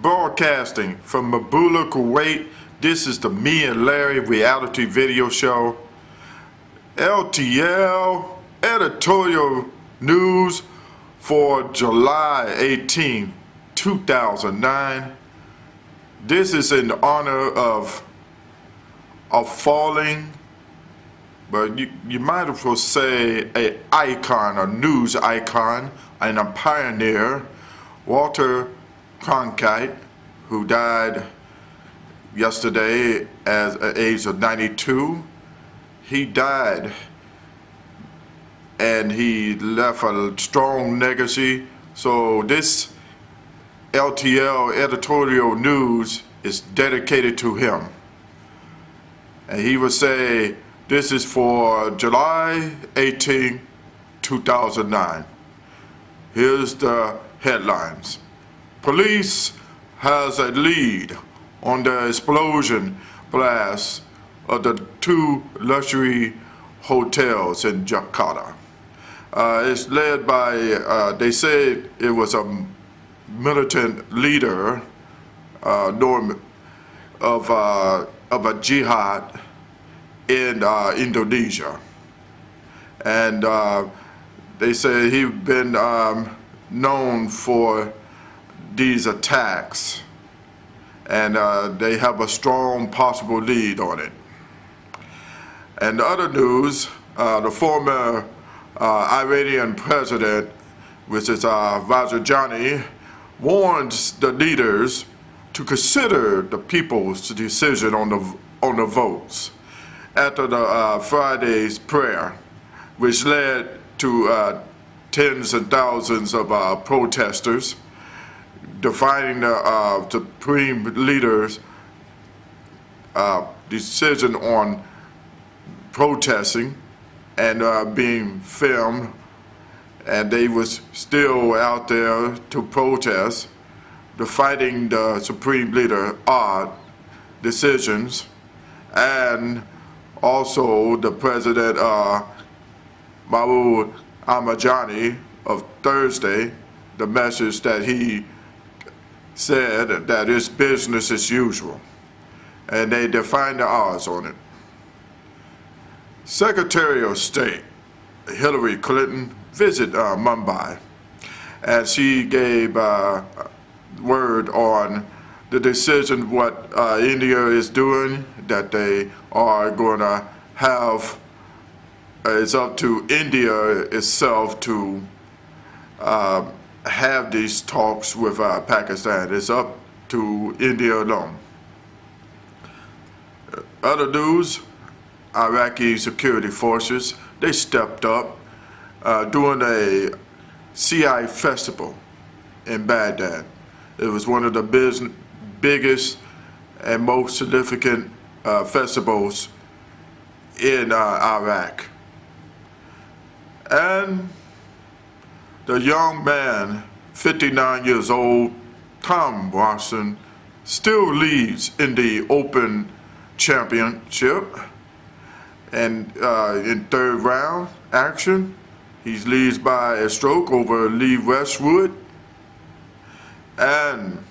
Broadcasting from Mumbai, Kuwait. This is the Me and Larry reality video show. LTL editorial news for July 18, 2009. This is in honor of a falling, but you might as well say an icon, a news icon, and a pioneer, Walter Cronkite, who died yesterday at the age of 92. He died and he left a strong legacy. So this LTL editorial news is dedicated to him. And he would say, this is for July 18, 2009. Here's the headlines. Police has a lead on the explosion blast of the two luxury hotels in Jakarta. It's led by, they said it was a militant leader of a jihad in Indonesia. And they say he's been known for these attacks, and they have a strong possible lead on it. And the other news, the former Iranian President, which is Rafsanjani, warns the leaders to consider the people's decision on the votes after the Friday's prayer, which led to tens and thousands of protesters defying the supreme leaders' decision on protesting and being filmed, and they was still out there to protest, defying the supreme leader decisions, and also the president Mahmoud Ahmadinejad of Thursday, the message that he said that it's business as usual, and they defined the odds on it. Secretary of State Hillary Clinton visited Mumbai, and she gave word on the decision what India is doing, that they are going to have, it's up to India itself to have these talks with Pakistan. It's up to India alone. Other news, Iraqi Security Forces, they stepped up doing a CI festival in Baghdad. It was one of the biggest and most significant festivals in Iraq. And the young man, 59 years old, Tom Watson, still leads in the Open Championship. And in third round action, he leads by a stroke over Lee Westwood. And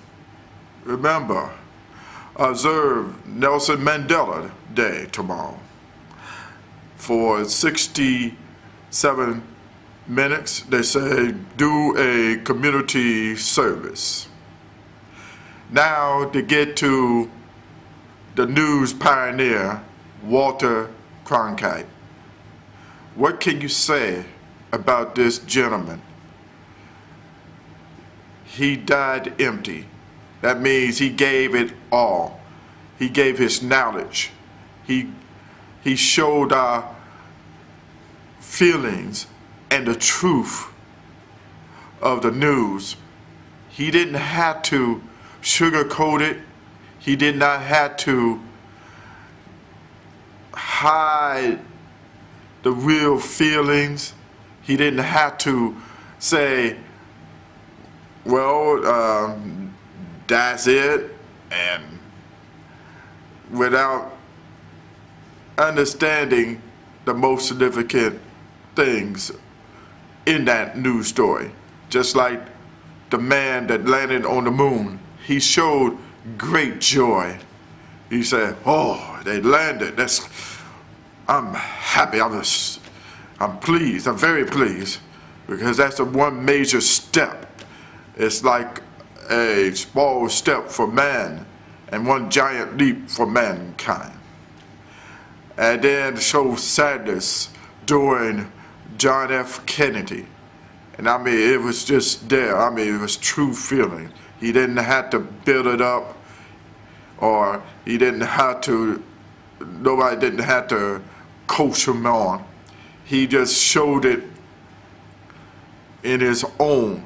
remember, observe Nelson Mandela Day tomorrow for 67 minutes. They say do a community service. Now to get to the news pioneer, Walter Cronkite. What can you say about this gentleman? He died empty. That means he gave it all. He gave his knowledge. He showed our feelings and the truth of the news. He didn't have to sugarcoat it. He did not have to hide the real feelings. He didn't have to say, well, that's it, and without understanding the most significant things in that news story. Just like the man that landed on the moon, he showed great joy. He said, "Oh, they landed. I'm happy. I'm pleased. I'm very pleased, because that's the one major step. It's like a small step for man and one giant leap for mankind." And then showed sadness during John F. Kennedy. And I mean, it was just there. I mean, it was true feeling. He didn't have to build it up, or he didn't have to, nobody didn't have to coach him on. He just showed it in his own,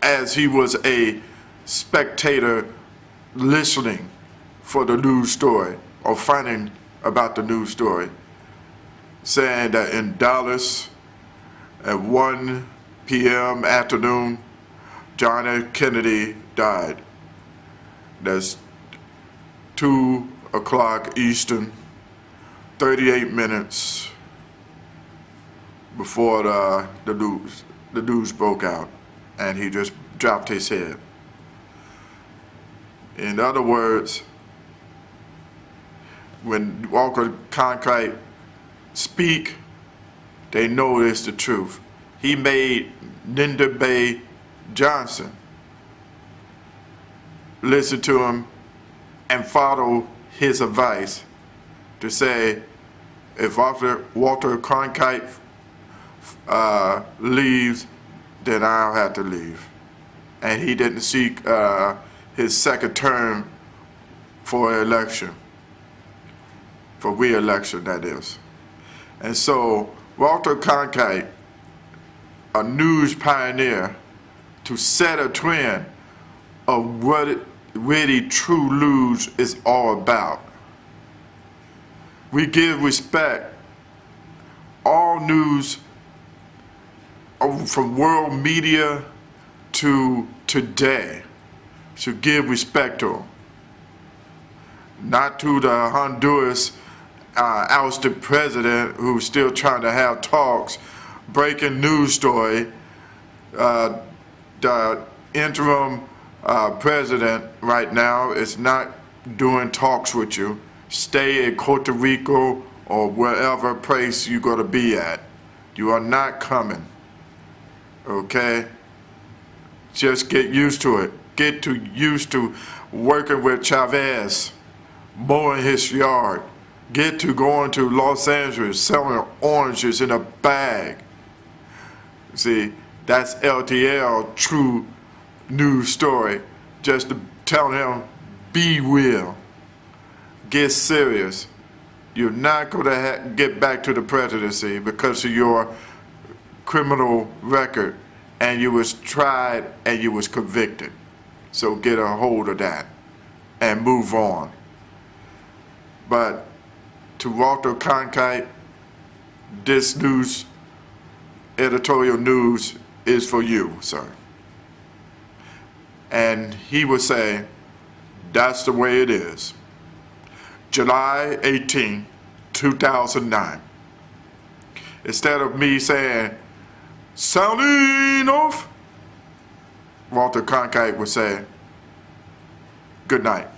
as he was a spectator listening for the news story or finding about the news story, saying that in Dallas at 1 p.m. afternoon, John F. Kennedy died. That's 2 o'clock Eastern, 38 minutes before the news broke out, and he just dropped his head. In other words, when Walter Cronkite speak, they know it's the truth. He made Lyndon B. Johnson listen to him and follow his advice to say, if Walter Cronkite leaves, then I'll have to leave. And he didn't seek his second term for election. For re-election, that is. And so Walter Cronkite, a news pioneer, to set a trend of what really true news is all about. We give respect. All news, from world media to today, should give respect to them. Not to the Honduras ousted president who's still trying to have talks. Breaking news story, the interim president right now is not doing talks with you. Stay in Puerto Rico or wherever place you're going to be at. You are not coming, okay? Just get used to it. Get used to working with Chavez, mowing his yard. Get to going to Los Angeles, selling oranges in a bag. See, that's LTL, true news story. Just to tell him, be real. Get serious. You're not going to get back to the presidency because of your criminal record, and you was tried and you was convicted. So get a hold of that and move on. But to Walter Cronkite, this news, editorial news, is for you, sir. And he would say, that's the way it is. July 18, 2009. Instead of me saying, sounding off, Walter Cronkite would say, good night.